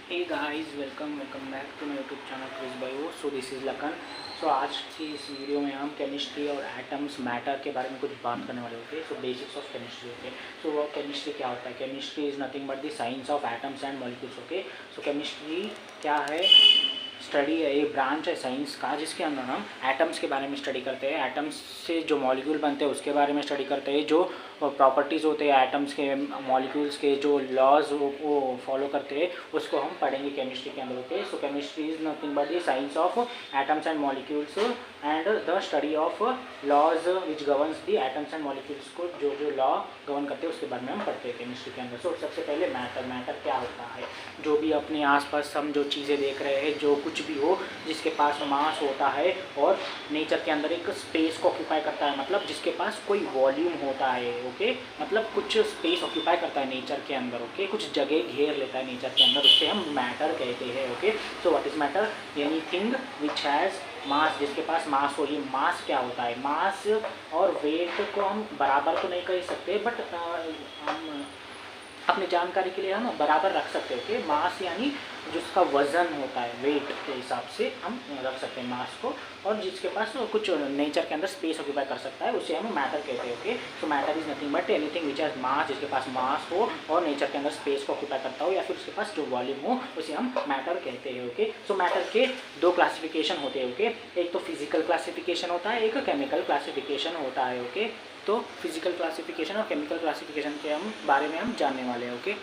Hey guys, welcome back to my YouTube channel Chris bio. So this is Lakhan. So आज की इस video में हम केमिस्ट्री और एटम्स मैटर के बारे में कुछ बात करने वाले होते हैं। सो बेसिक्स ऑफ केमिस्ट्री होते हैं। सो वो केमिस्ट्री क्या होता है? Chemistry is nothing but the science of atoms and molecules. Okay, so chemistry क्या है? स्टडी है, एक ब्रांच है साइंस का जिसके अंदर हम एटम्स के बारे में स्टडी करते हैं। एटम्स से जो मॉलिक्यूल बनते हैं उसके बारे में स्टडी करते हैं। जो प्रॉपर्टीज़ होते हैं एटम्स के, मॉलिक्यूल्स के, जो लॉज वो फॉलो करते हैं उसको हम पढ़ेंगे केमिस्ट्री के अंदर। Okay, so chemistry is nothing but the science of atoms and molecules and the study of laws which governs the atoms and molecules को जो लॉ गवर्न करते हैं उसके बारे में हम पढ़ते हैं केमिस्ट्री के अंदर। सो सबसे पहले मैटर क्या होता है? जो भी अपने आसपास हम जो चीज़ें देख रहे हैं, जो कुछ भी हो जिसके पास मास होता है और नेचर के अंदर एक स्पेस को ऑक्यूपाई करता है, मतलब जिसके पास कोई वॉल्यूम होता है। ओके, मतलब कुछ स्पेस ऑक्यूपाई करता है नेचर के अंदर। ओके, कुछ जगह घेर लेता है नेचर के अंदर, उससे हम मैटर कहते हैं। Okay, so what is matter? Anything which has मास, जिसके पास मास हो। ये मास क्या होता है? मास और वेट को हम बराबर तो नहीं कह सकते, बट हम अपनी जानकारी के लिए हम बराबर रख सकते हैं। ओके, मास यानी जिसका वज़न होता है, वेट के हिसाब से हम रख सकते हैं मास को, और जिसके पास कुछ नेचर के अंदर स्पेस ऑक्यूपाई कर सकता है उसे हम मैटर कहते हैं। Okay, so matter is nothing but anything which has मास, जिसके पास मास हो और नेचर के अंदर स्पेस को ऑक्यूपाई करता हो, या फिर उसके पास जो वॉल्यूम हो उसे हम मैटर कहते हैं। ओके, सो मैटर के दो क्लासिफिकेशन होते हैं। ओके, एक तो फिजिकल क्लासिफिकेशन होता है, एक केमिकल क्लासिफिकेशन होता है। ओके, तो फिजिकल क्लासिफिकेशन और केमिकल क्लासिफिकेशन के हम बारे में हम जानने वाले हैं। ओके,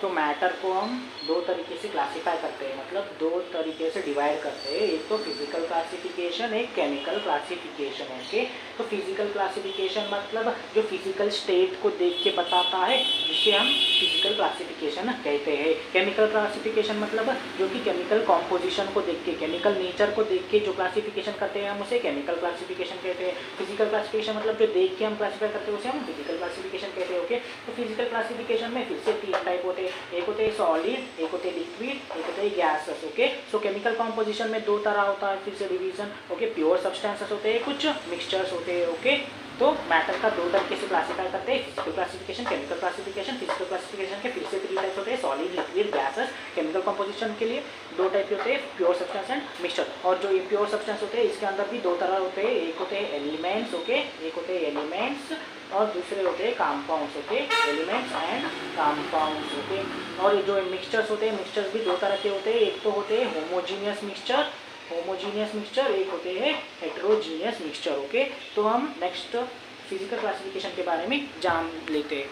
तो मैटर को हम दो तरीके से क्लासिफाई करते हैं, मतलब दो तरीके से डिवाइड करते हैं। एक तो फिजिकल क्लासिफिकेशन, एक केमिकल क्लासिफिकेशन। ओके, तो फिजिकल क्लासिफिकेशन मतलब जो फिजिकल स्टेट को देख के बताता है, जिसे हम फिजिकल क्लासिफिकेशन कहते हैं। केमिकल क्लासिफिकेशन मतलब जो कि केमिकल कॉम्पोजिशन को देख के, केमिकल नेचर को देख के जो क्लासिफिकेशन करते हैं हम उसे केमिकल क्लासिफिकेशन कहते हैं। फिजिकल क्लासिफिकेशन मतलब जो देख के हम क्लासिफाई करते हैं उसे हम फिजिकल क्लासिफिकेशन कहते हैं। ओके, तो फिजिकल क्लासिफिकेशन में फिर से तीन टाइप होते हैं। एक होते हैं सॉलिड, एक होते हैं लिक्विड, एक होते हैं गैसेस। ओके, सो केमिकल कॉम्पोजिशन में दो तरह होता है फिर से डिवीजन। ओके, प्योर सब्सटेंसेस होते हैं, कुछ मिक्सचर्स होते हैं। ओके, तो मैटर का दो तरीके से क्लासिफाई करते हैं, physical classification, chemical classification. Physical classification के फिर से थ्री टाइप्स होते हैं, solid, liquid, gases. Chemical composition के लिए दो टाइप के होते हैं, प्योर सब्सटेंस एंड मिक्सचर। और जो ये प्योर सब्सटेंस होते हैं इसके अंदर भी दो तरह होते हैं, एक होते हैं एलिमेंट्स। ओके, एक होते हैं एलिमेंट्स और दूसरे होते हैं compounds. Okay, elements and compounds. Okay, और ये जो मिक्सचर्स होते हैं, मिक्सचर्स भी दो तरह के होते हैं, एक तो होते हैं होमोजीनियस मिक्सचर, एक होते हैं हेटेरोजीनियस मिक्सचर। ओके, तो हम नेक्स्ट फिजिकल क्लासिफिकेशन के बारे में जान लेते हैं।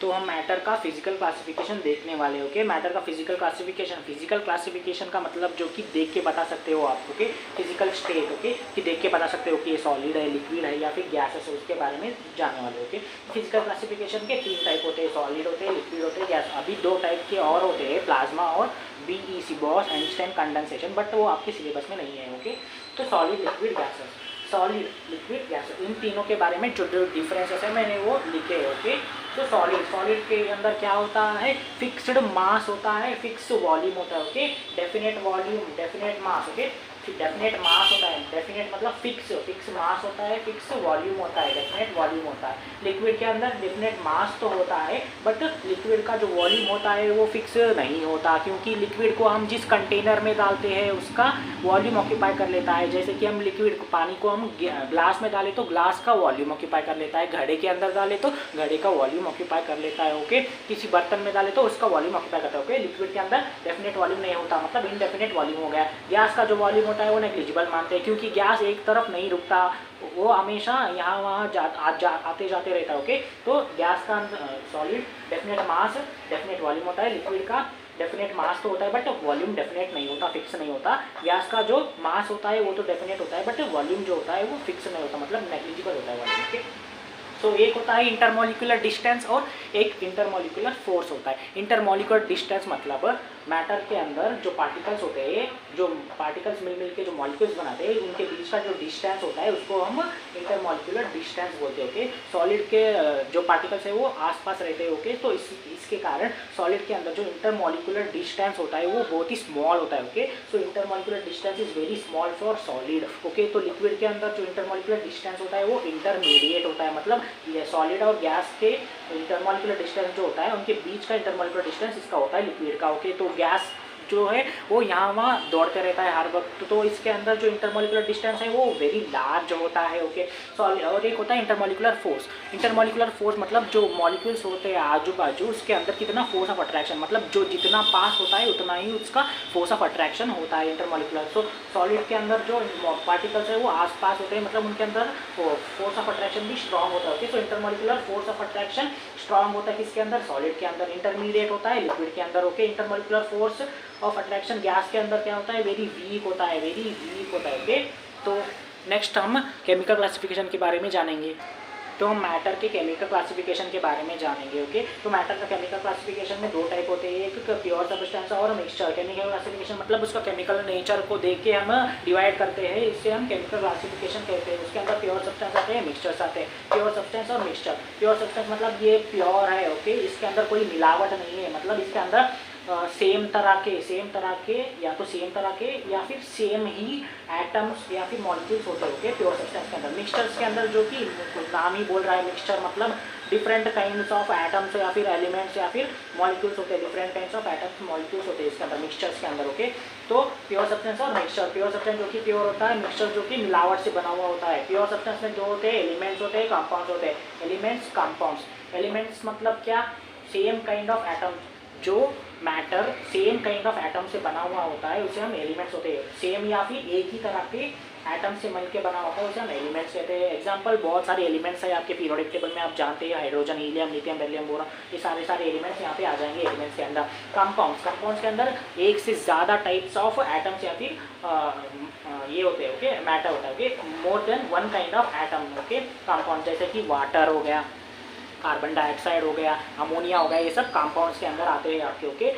तो हम मैटर का फिजिकल क्लासिफिकेशन देखने वाले। ओके, मैटर का फिजिकल क्लासिफिकेशन का मतलब जो कि देख के बता सकते हो आप। Okay, physical state. ओके, कि देख के बता सकते हो कि ये सॉलिड है, लिक्विड है या फिर गैसेस है, उसके बारे में जानने वाले। ओके, फिजिकल क्लासिफिकेशन के तीन टाइप होते हैं, सॉलिड होते हैं, लिक्विड होते हैं, गैस। अभी दो टाइप के और होते हैं, प्लाज्मा और BEC, Bose Einstein condensation, but वो आपके सिलेबस में नहीं है। ओके, तो solid, liquid, gases, solid, liquid, gases, इन तीनों के बारे में जो जो डिफरेंसेस है मैंने वो लिखे। ओके, तो सॉलिड के अंदर क्या होता है? फिक्स्ड मास होता है, फिक्स वॉल्यूम होता है। ओके, डेफिनेट वॉल्यूम, डेफिनेट मास। ओके, डेफिनेट मास होता है, डेफिनेट मतलब फिक्स मास होता है, फिक्स वॉल्यूम होता है, डेफिनेट वॉल्यूम होता है। लिक्विड के अंदर डेफिनेट मास तो होता है, बट लिक्विड का जो वॉल्यूम होता है वो फिक्स नहीं होता, क्योंकि लिक्विड को हम जिस कंटेनर में डालते हैं उसका वॉल्यूम ऑक्यूपाई कर लेता है। जैसे कि हम लिक्विड पानी को हम ग्लास में डालें तो ग्लास का वॉल्यूम ऑक्यूपाई कर लेता है, घड़े के अंदर डाले तो घड़े का वॉल्यूम ऑक्यूपाई कर लेता है। ओके, किसी बर्तन में डाले तो उसका वॉल्यूम ऑक्यूपाई करता है। ओके, लिक्विड के अंदर डेफिनेट वॉल्यूम नहीं होता, मतलब इनडेफिनेट वॉल्यूम हो गया। गैस का जो वॉल्यूम होता है वो नेग्लिजिबल मानते हैं, क्योंकि गैस एक तरफ नहीं रुकता, वो हमेशा यहाँ वहाँ आते जाते रहता है। ओके, तो गैस का सॉलिड डेफिनेट मास, डेफिनेट वॉल्यूम होता है। लिक्विड का डेफिनेट मास तो होता है बट वॉल्यूम डेफिनेट नहीं होता, फिक्स नहीं होता। गैस का जो मास होता है वो तो डेफिनेट होता है, बट वॉल्यूम जो होता है वो फिक्स नहीं होता, मतलब नेग्लिजिबल होता है वॉल्यूम। ओके, तो एक होता है इंटरमोलिकुलर डिस्टेंस और एक इंटरमोलिकुलर फोर्स होता है। इंटरमोलिकुलर डिस्टेंस मतलब मैटर के अंदर जो पार्टिकल्स होते हैं, जो पार्टिकल्स मिल के जो मॉलिक्यूल्स बनाते हैं, उनके बीच का जो डिस्टेंस होता है उसको हम इंटरमोलिकुलर डिस्टेंस बोलते हैं। ओके, सॉलिड के जो पार्टिकल्स है वो आसपास रहते हैं। ओके, तो इसके कारण सॉलिड के अंदर जो इंटरमोलिकुलर डिस्टेंस होता है वो बहुत ही स्मॉल होता है। Okay, so intermolecular distance is very small for solid. Okay, तो लिक्विड के अंदर जो इंटरमोलिकुलर डिस्टेंस होता है वो इंटरमीडिएट होता है, मतलब ये सॉलिड और गैस के इंटरमॉलिक्यूलर डिस्टेंस जो होता है उनके बीच का इंटरमॉलिक्यूलर डिस्टेंस इसका होता है लिक्विड का। ओके, तो गैस जो है वो यहाँ वहाँ दौड़ते रहता है हर वक्त, तो इसके अंदर जो इंटरमॉलिक्यूलर डिस्टेंस है वो वेरी लार्ज होता है। ओके, और एक होता है इंटरमॉलिक्यूलर फोर्स। इंटरमॉलिक्यूलर फोर्स मतलब जो मॉलिक्यूल्स होते हैं आजू बाजू उसके अंदर कितना फोर्स ऑफ अट्रैक्शन, मतलब जो जितना पास होता है उतना ही उसका फोर्स ऑफ अट्रैक्शन होता है इंटरमॉलिक्यूलर। सो सॉलिड के अंदर जो पार्टिकल्स है वो आस पास होते हैं, मतलब उनके अंदर फोर्स ऑफ अट्रैक्शन भी स्ट्रॉन्ग होता है। Okay, so intermolecular force of attraction strong होता है किसके अंदर, सॉलिड के अंदर। इंटरमीडिएट होता है लिक्विड के अंदर। Okay, intermolecular force of attraction gas के अंदर क्या होता है, वेरी वीक होता है, वेरी वीक होता है। ओके, तो नेक्स्ट हम केमिकल क्लासिफिकेशन के बारे में जानेंगे। तो हम मैटर के केमिकल क्लासिफिकेशन के बारे में जानेंगे। ओके, तो मैटर का केमिकल क्लासिफिकेशन में दो टाइप होते हैं, एक प्योर सब्सटेंस और मिक्सचर। केमिकल क्लासिफिकेशन मतलब उसका केमिकल नेचर को देख के हम डिवाइड करते हैं, इससे हम केमिकल क्लासिफिकेशन कहते हैं। उसके अंदर प्योर सब्सटेंस आते हैं, मिक्सचर्स आते हैं। प्योर सब्सटेंस और मिक्सचर, प्योर सब्सटेंस मतलब ये प्योर है। ओके, इसके अंदर कोई मिलावट नहीं है, मतलब इसके अंदर सेम तरह के या तो सेम तरह के या फिर सेम ही एटम्स या फिर मॉलिक्यूल्स होते हैं। ओके, प्योर सब्सटेंस के अंदर। मिक्सचर्स के अंदर जो कि नाम ही बोल रहा है मिक्सचर, मतलब डिफरेंट काइंड्स ऑफ एटम्स या फिर एलिमेंट्स या फिर मॉलिक्यूल्स होते हैं, different kinds of atoms molecules होते हैं इसके अंदर मिक्सचर्स के अंदर। ओके, तो प्योर सब्सटेंस और मिक्सचर, प्योर सब्सटेंस जो कि प्योर होता है, मिक्सचर जो कि मिलावट से बना हुआ होता है। प्योर सब्सटेंस में जो होते हैं एलिमेंट्स होते हैं, कंपाउंड्स होते हैं। Elements, compounds. एलिमेंट्स मतलब क्या, सेम काइंड ऑफ एटम्स, जो matter same kind of atom से बना हुआ होता है उसे हम एलिमेंट्स होते हैं। सेम या फिर एक ही तरह के एटम से मिलकर बना होता है उसे हम एलिमेंट्स कहते हैं। एग्जांपल बहुत सारे एलिमेंट्स है आपके पीरियोडिक टेबल में, आप जानते हैं hydrogen, helium, lithium, beryllium, boron, ये सारे एलिमेंट्स यहाँ पे आ जाएंगे एलिमेंट्स के अंदर। कंपाउंड्स के अंदर एक से ज़्यादा टाइप्स ऑफ एटम्स या फिर ये होते हैं। ओके, मैटर होता है। Okay, more than one kind of atom. Okay, compound जैसे कि वाटर हो गया, कार्बन डाइऑक्साइड हो गया, अमोनिया हो गया, ये सब कंपाउंड्स के अंदर आते हैं आपके। ओके,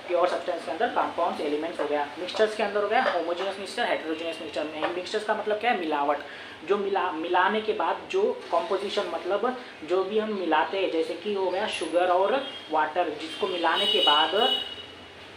प्योर सब्सटेंस के अंदर कंपाउंड्स एलिमेंट्स हो गया। मिक्सचर्स के अंदर हो गया होमोजेनियस मिक्सचर, हेटेरोजेनियस मिक्सचर। में मिक्सचर्स का मतलब क्या है, मिलावट। जो मिलाने के बाद जो कॉम्पोजिशन, मतलब जो भी हम मिलाते हैं, जैसे कि हो गया शुगर और वाटर, जिसको मिलाने के बाद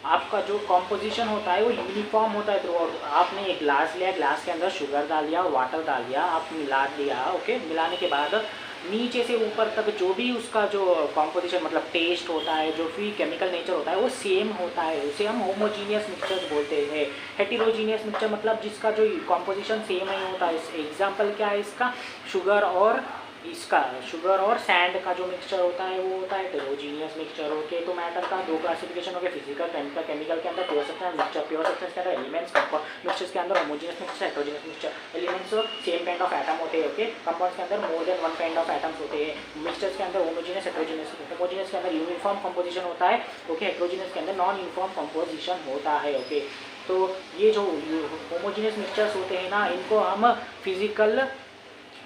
आपका जो कॉम्पोजिशन होता है वो यूनिफॉर्म होता है थ्रू आउट। आपने एक ग्लास लिया, ग्लास के अंदर शुगर डाल दिया और वाटर डाल दिया, आप मिला दिया। ओके, मिलाने के बाद नीचे से ऊपर तक जो भी उसका जो कॉम्पोजिशन मतलब टेस्ट होता है, जो भी केमिकल नेचर होता है वो सेम होता है, उसे हम होमोजीनियस मिक्सचर्स बोलते हैं। हेटेरोजीनियस मिक्सचर मतलब जिसका जो कॉम्पोजिशन सेम नहीं होता है। एग्जांपल क्या है इसका, शुगर और सैंड का जो मिक्सचर होता है वो होता है हेटेरोजीनियस मिक्सचर। ओके, तो मैटर का दो क्लासिफिकेशन हो गया, फिजिकल, केमिकल। केमिकल के अंदर pure substance, mixture. Pure substance के अंदर एलिमेंट्स, कंपाउंड। मिक्सचर्स के अंदर homogeneous mixture, heterogeneous mixture. Elements same kind of atom होते हैं। ओके, कंपाउंड्स के अंदर more than one kind of atoms होते हैं। मिक्सचर्स के अंदर होमोजेनियस, हेटेरोजेनियस। होमोजेनियस के अंदर यूनिफॉर्म कंपोजिशन होता है। ओके, हेटेरोजेनियस के अंदर नॉन यूनिफॉर्म कंपोजिशन होता है। ओके, तो ये जो होमोजेनियस मिक्सचर्स होते हैं ना, इनको हम फिजिकल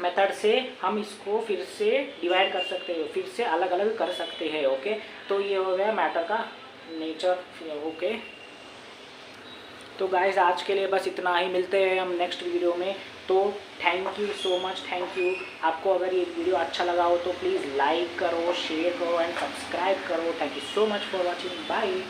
मेथड से हम इसको फिर से डिवाइड कर सकते हैं, फिर से अलग अलग कर सकते हैं। ओके, तो ये हो गया मैटर का नेचर। ओके, तो गाइस आज के लिए बस इतना ही, मिलते हैं हम नेक्स्ट वीडियो में। तो thank you so much, thank you. आपको अगर ये वीडियो अच्छा लगा हो तो प्लीज़ लाइक करो, शेयर करो एंड सब्सक्राइब करो। Thank you so much for watching, bye.